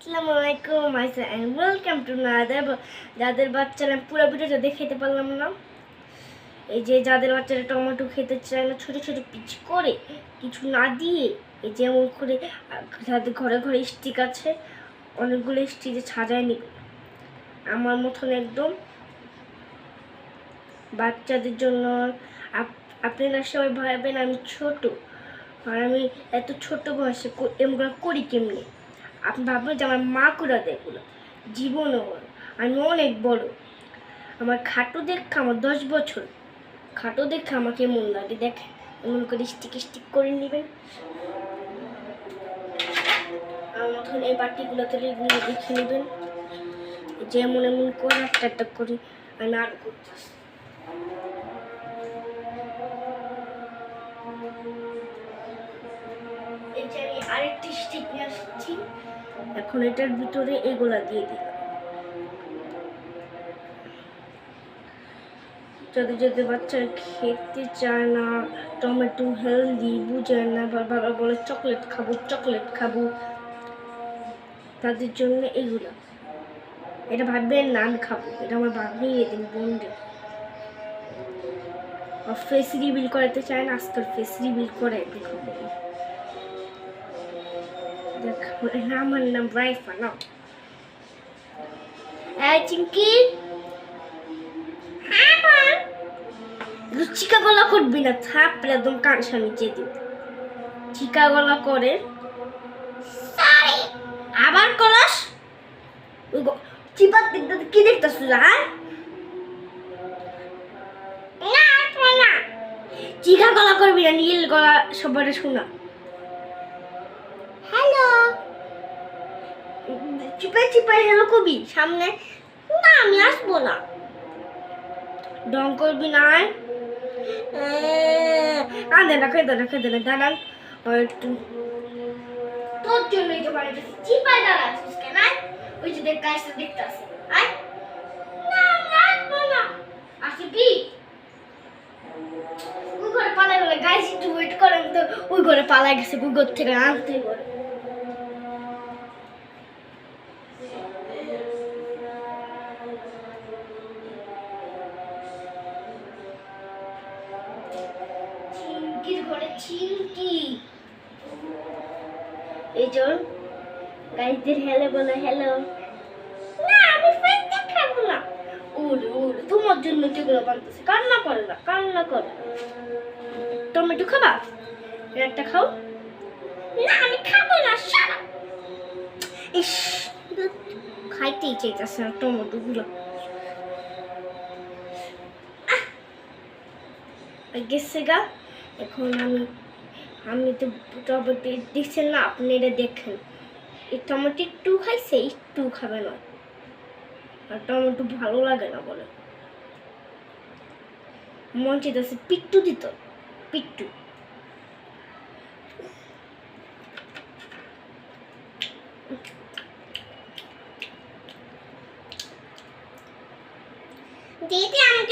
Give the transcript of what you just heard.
আসসালামু আলাইকুম and welcome to যাদের বাচ্চারা পুরো ভিডিওটা দেখাতে পারলাম না। এই যে যাদের বাচ্চারা টমেটো খেতে চায় না, ছোট ছোট পিচ করে কিছু না দিয়ে এই যেমন করে যাদের ঘরে ঘরে স্টিক আছে অনেকগুলো স্টিকে সাজায় নিবে আমার মতন একদম বাচ্চাদের জন্য। আপনারা সবাই ভাবেন আমি ছোট, আর আমি এত ছোট বয়সে এগুলো করি কেমনি। আপনি ভাববেন যে আমার মা করে দেয় এগুলো, জীবনও আমি অনেক বড়। আমার খাটো দেখে আমার 10 বছর, খাটো দেখে আমাকে এমন লাগে। দেখেন এমন করে স্টিক স্টিক করে নেবেন। আমার মতন এই বাটিগুলোতে দেখে নেবেন যেমন এমন করে একটা একটা করে আমি আরো করতেছি। আমি আরেকটি স্টিক নিয়ে আসছি, এখন এটার ভিতরে এগুলা দিয়ে দিলাম। যদি বাচ্চারা খেতে চায় না, টমেটো হেলদি বুঝে না, বাবা বলে চকলেট খাবো, তাদের জন্য এগুলো। এটা ভাববেন না আমি খাবো, এটা আমার বানিয়ে দিন বোনরে। ফেস রিভিল করাতে চায় না, আজকাল ফেস রিভিল করে দেখো। আমার নাম রাইফা না। চিঙ্কি চিকা গলা করবি না, থাপড়ে একদম কান সামনে চেয়ে চিকা গলা করে আবার করস। চিপার দেখতে কি দেখতেছ? চিকা গলা করবি না, নীল গলা সবার শোনা। হ্যালো চিপাই হ্যালো কবি সামনে না, আমি আসবো না। ডং করবি না, কাঁদে না খেতে না দাঁড়ান একটু। তোর জন্যই তো বাড়িতে চিপাই দাঁড়াচ্ছিস কেন? ওই যে দেখ গাছটা দেখতে আসে। আয় না, আমি আসবো না। আসবি? ওই ঘরে পালাই গেলে গাছ একটু ওয়েট করেন তো, ওই ঘরে পালাই গেছে, ওই ঘর থেকে আনতে করে। ঘরে চিংকি এই যে গাইদের হ্যালো বলে হ্যালো। না আমি ফেস দেখাবো না। ওরে তোমার জন্য যেগুলো বানতেছে, কান্না করে। টমেটো খাবা? একটা খাও। না আমি খাবো না, সারা ইস খাইতেই চাইতেছে না টমেটো গুলো। গেছে গা। এখন আমি তো টমেটো দেখছেন না, আপনি এটা দেখেন। এই টমেটো একটু খাইছে, একটু খাবে না, আর টমেটো ভালো লাগে না বলে। মন চাইতেছে পিট্টু দিত, পিট্টু। দিদি আমাকে